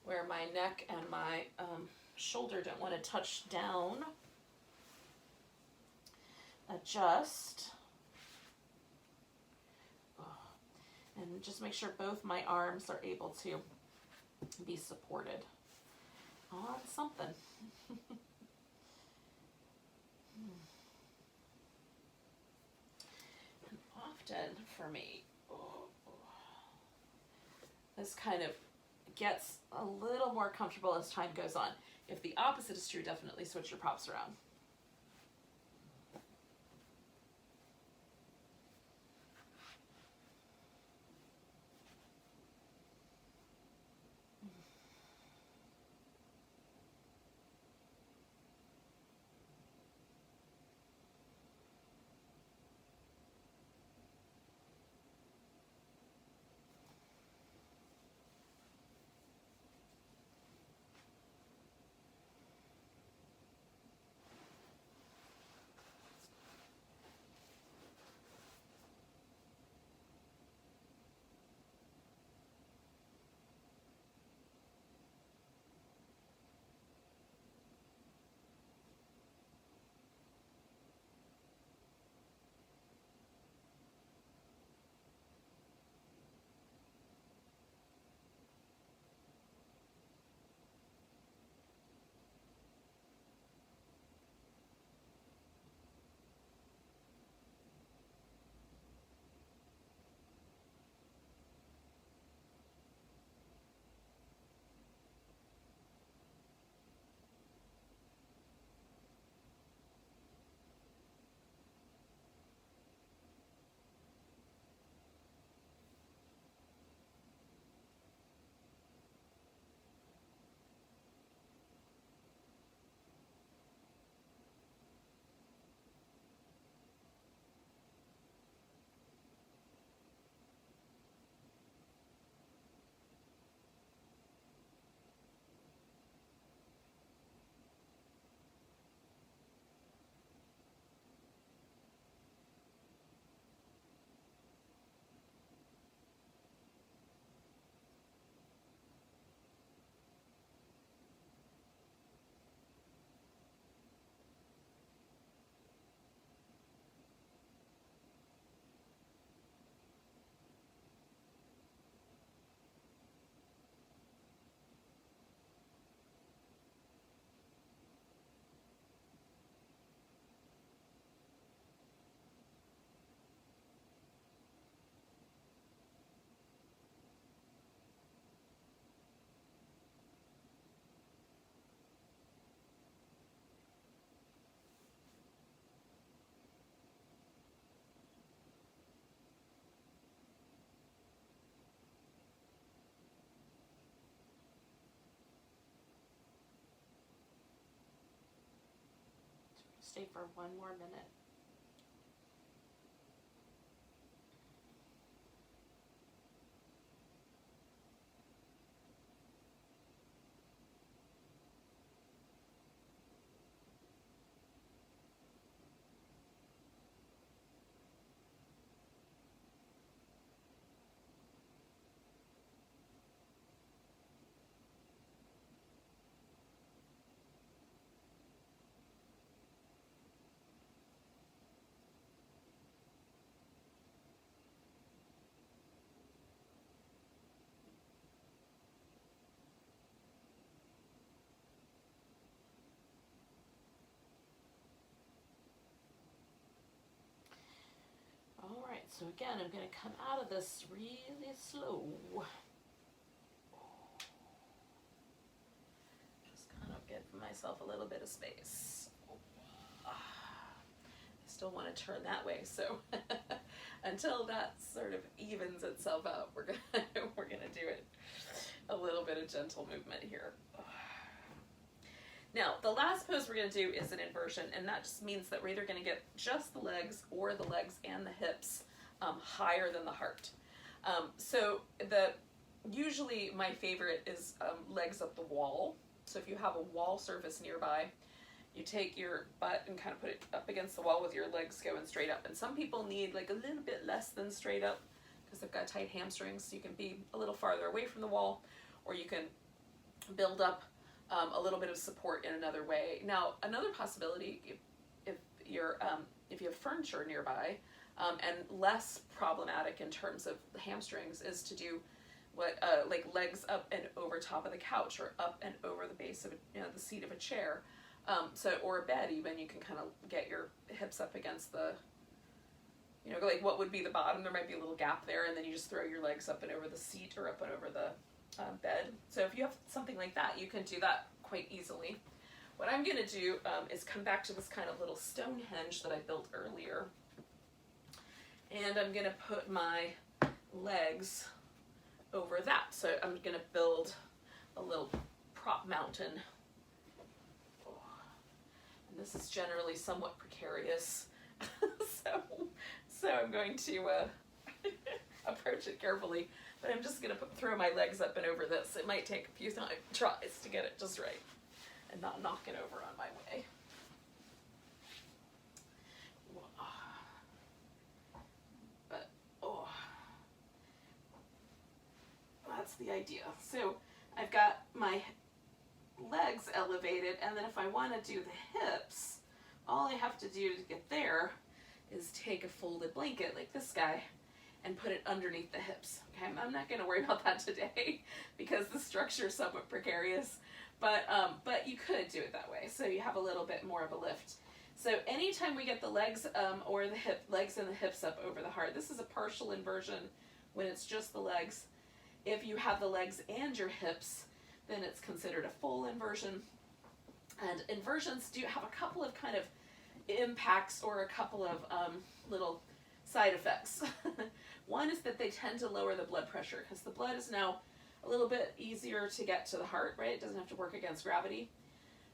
where my neck and my shoulder don't want to touch down. Adjust. And just make sure both my arms are able to be supported on something. And often for me, this kind of gets a little more comfortable as time goes on. If the opposite is true, definitely switch your props around. stay for one more minute. All right, so again, I'm going to come out of this really slow. Just kind of give myself a little bit of space. I still want to turn that way, so until that sort of evens itself out, we're gonna do it a little bit of gentle movement here. Now, the last pose we're going to do is an inversion, and that just means that we're either going to get just the legs or the legs and the hips higher than the heart. So usually my favorite is legs up the wall. So if you have a wall surface nearby, you take your butt and kind of put it up against the wall with your legs going straight up. And some people need like a little bit less than straight up because they've got tight hamstrings. So you can be a little farther away from the wall, or you can build up a little bit of support in another way. Now, another possibility, if you have furniture nearby, and less problematic in terms of the hamstrings, is to do what like legs up and over top of the couch, or up and over the base of the seat of a chair, or a bed even. You can kind of get your hips up against the, like what would be the bottom. There might be a little gap there, and then you just throw your legs up and over the seat or up and over the bed. So if you have something like that, you can do that quite easily. What I'm going to do is come back to this kind of little Stonehenge that I built earlier, and I'm going to put my legs over that. So I'm going to build a little prop mountain. And this is generally somewhat precarious, so I'm going to approach it carefully. But I'm just going to throw my legs up and over this. It might take a few tries to get it just right and not knock it over on my way. But, that's the idea. So I've got my legs elevated, and then if I want to do the hips, all I have to do to get there is take a folded blanket like this guy and put it underneath the hips. Okay, I'm not going to worry about that today because the structure is somewhat precarious, but you could do it that way, so you have a little bit more of a lift. So anytime we get the legs or the legs and the hips up over the heart, this is a partial inversion when it's just the legs. If you have the legs and your hips, then it's considered a full inversion. And inversions do have a couple of kind of impacts or a couple of little side effects. One is that they tend to lower the blood pressure because the blood is now a little bit easier to get to the heart, right? It doesn't have to work against gravity.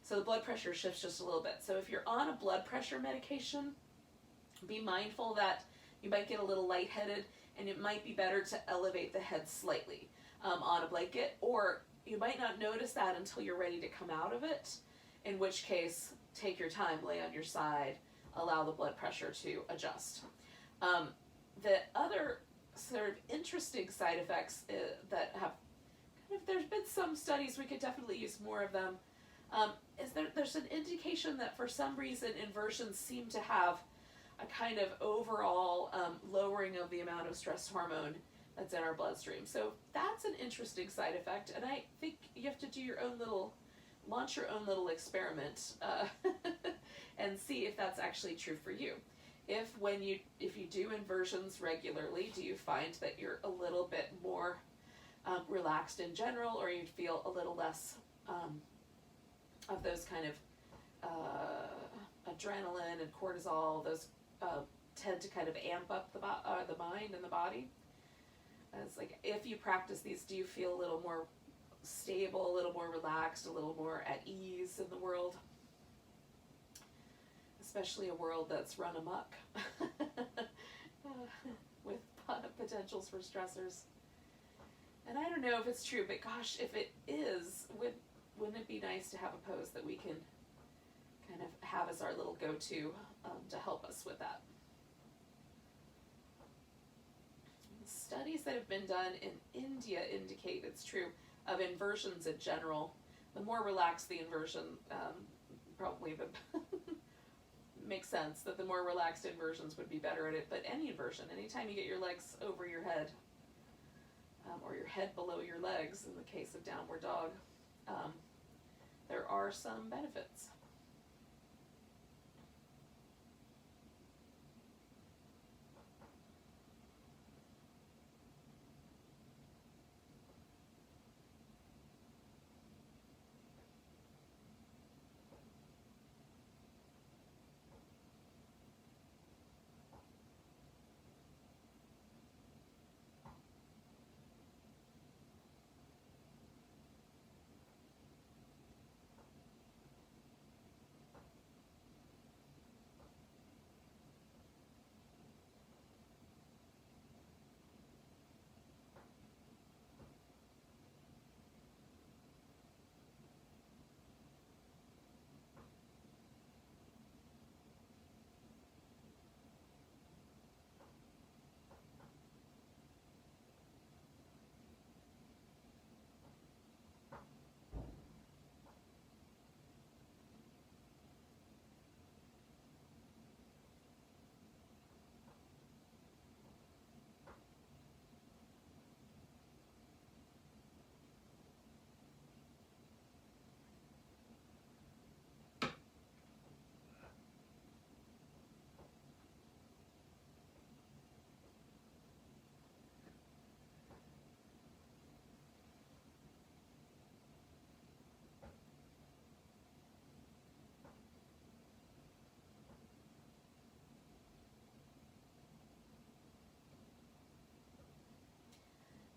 So the blood pressure shifts just a little bit. So if you're on a blood pressure medication, be mindful that you might get a little lightheaded, and it might be better to elevate the head slightly on a blanket, or you might not notice that until you're ready to come out of it, in which case take your time, lay on your side, allow the blood pressure to adjust. The other sort of interesting side effects that have there's been some studies, we could definitely use more of them, is there's an indication that for some reason inversions seem to have a kind of overall lowering of the amount of stress hormone that's in our bloodstream. So that's an interesting side effect, and I think you have to do launch your own little experiment and see if that's actually true for you. If you do inversions regularly, do you find that you're a little bit more relaxed in general, or you feel a little less of those kind of adrenaline and cortisol? Those tend to kind of amp up the mind and the body. It's like, if you practice these, do you feel a little more stable, a little more relaxed, a little more at ease in the world? especially a world that's run amok with potentials for stressors. And I don't know if it's true, but gosh, if it is, wouldn't it be nice to have a pose that we can kind of have as our little go-to to help us with that? Studies that have been done in India indicate it's true of inversions in general. The more relaxed the inversion, probably the makes sense that the more relaxed inversions would be better at it. But any inversion, anytime you get your legs over your head, or your head below your legs, in the case of downward dog, there are some benefits.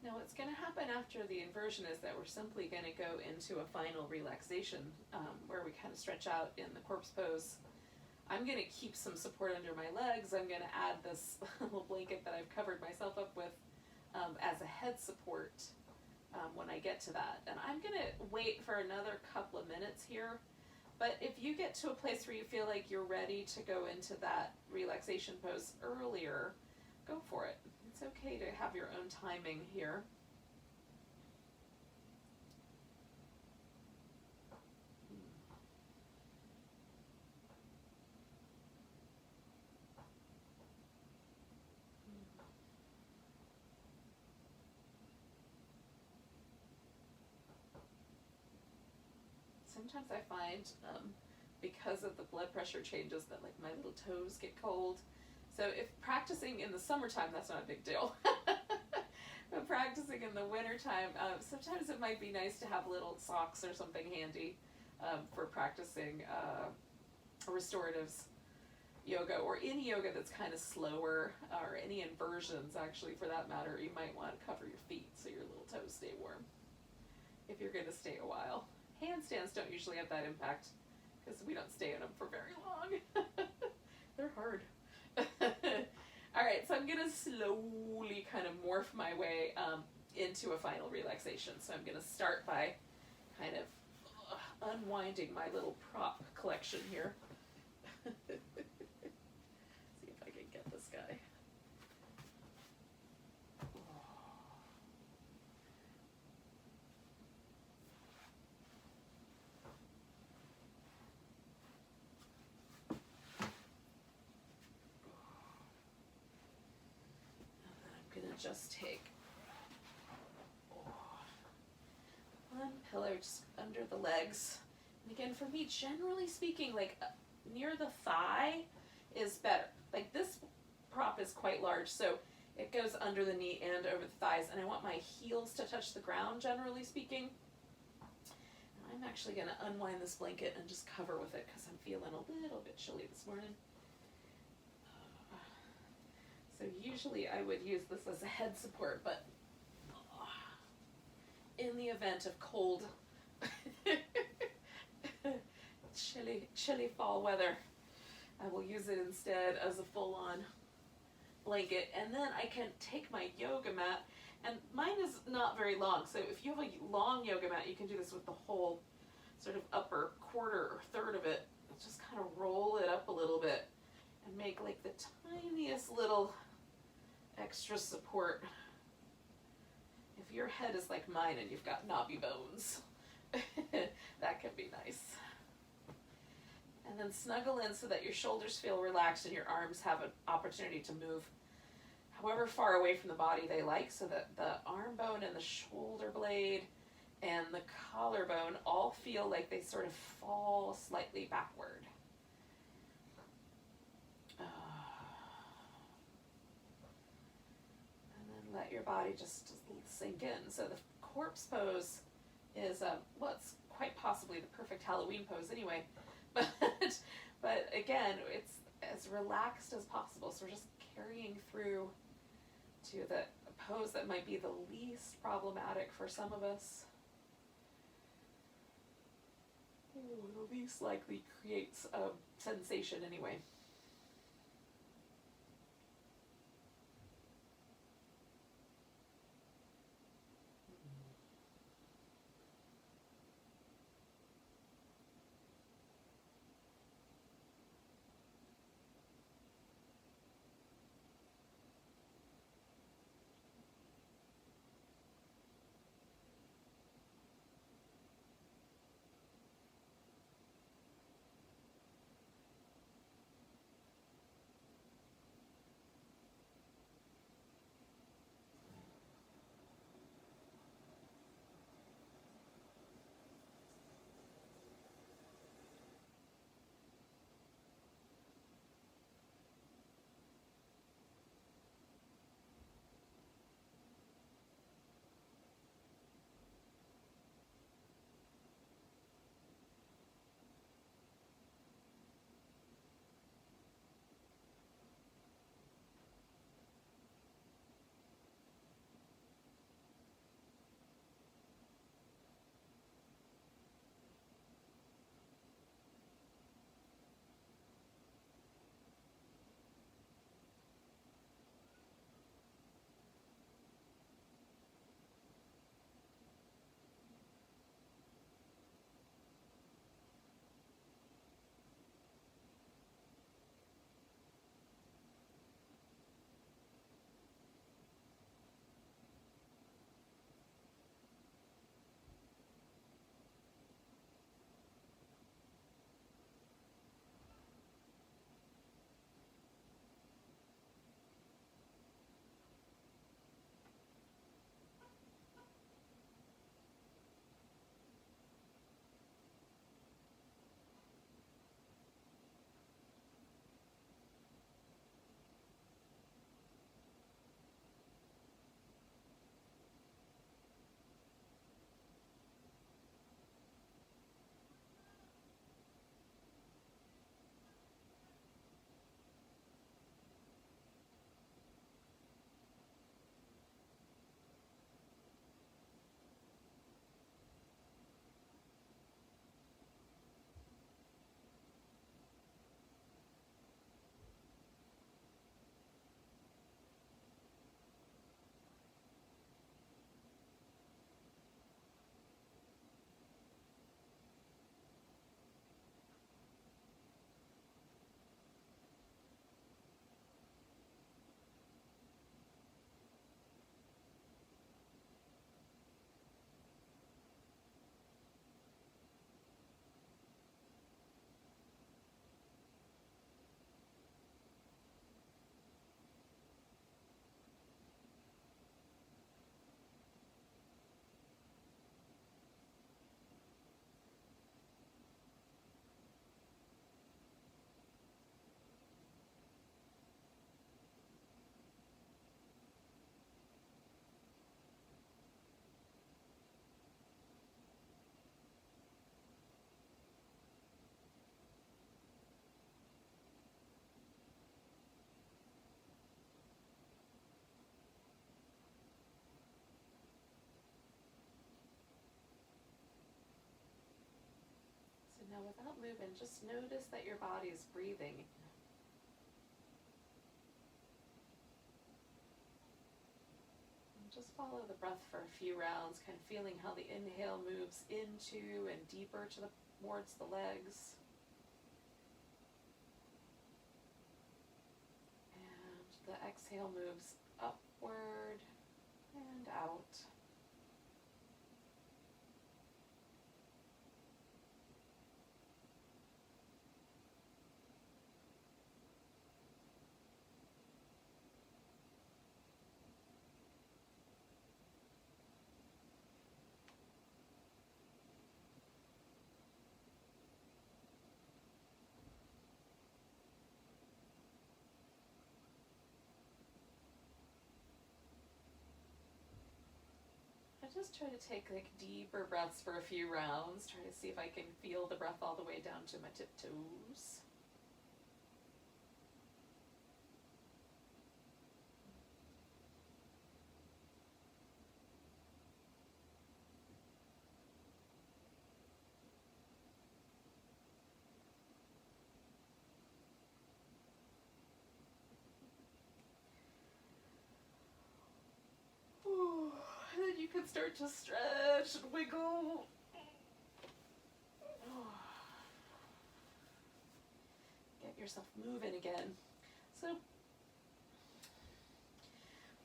Now what's going to happen after the inversion is that we're simply going to go into a final relaxation where we kind of stretch out in the corpse pose. I'm going to keep some support under my legs. I'm going to add this little blanket that I've covered myself up with as a head support when I get to that. And I'm going to wait for another couple of minutes here. But if you get to a place where you feel like you're ready to go into that relaxation pose earlier, go for it. It's okay to have your own timing here. Sometimes I find, because of the blood pressure changes, that like my little toes get cold. So if practicing in the summertime, that's not a big deal. But practicing in the wintertime, sometimes it might be nice to have little socks or something handy for practicing restoratives yoga, or any yoga that's kind of slower, or any inversions actually for that matter. You might want to cover your feet so your little toes stay warm if you're going to stay a while. Handstands don't usually have that impact because we don't stay in them for very long. They're hard. Alright, so I'm going to slowly kind of morph my way into a final relaxation. So I'm going to start by kind of unwinding my little prop collection here. See if I can get this guy. Just take one pillow just under the legs. And again, for me, generally speaking, like near the thigh is better. Like this prop is quite large, so it goes under the knee and over the thighs, and I want my heels to touch the ground, generally speaking. And I'm actually going to unwind this blanket and just cover with it because I'm feeling a little bit chilly this morning. So usually I would use this as a head support, but in the event of cold, chilly fall weather, I will use it instead as a full-on blanket. And then I can take my yoga mat, and mine is not very long, so if you have a long yoga mat, you can do this with the whole sort of upper quarter or third of it. Just kind of roll it up a little bit and make like the tiniest little extra support. If your head is like mine and you've got knobby bones, that can be nice. And then snuggle in so that your shoulders feel relaxed and your arms have an opportunity to move however far away from the body they like, so that the arm bone and the shoulder blade and the collarbone all feel like they sort of fall slightly backward. And then let your body just sink in. So the corpse pose is, well, it's quite possibly the perfect Halloween pose anyway, but again, it's as relaxed as possible. So we're just carrying through to the pose that might be the least problematic for some of us. The least likely creates a sensation anyway. without moving, just notice that your body is breathing. And just follow the breath for a few rounds, kind of feeling how the inhale moves into and deeper towards the legs. And the exhale moves upward and out. I just try to take like deeper breaths for a few rounds, try to see if I can feel the breath all the way down to my tiptoes. And then you can start to stretch and wiggle. Get yourself moving again. So,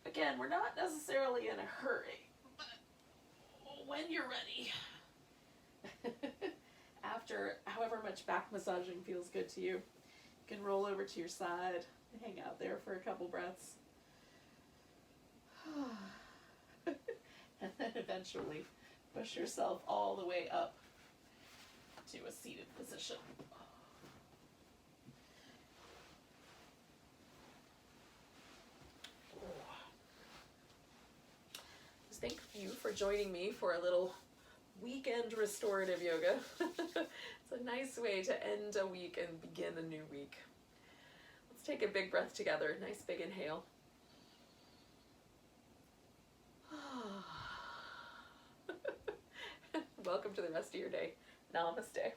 again, we're not necessarily in a hurry, but when you're ready, after however much back massaging feels good to you, you can roll over to your side and hang out there for a couple breaths. And then eventually push yourself all the way up to a seated position. Just thank you for joining me for a little weekend restorative yoga. It's a nice way to end a week and begin a new week. Let's take a big breath together. Nice big inhale. Welcome to the rest of your day. Namaste.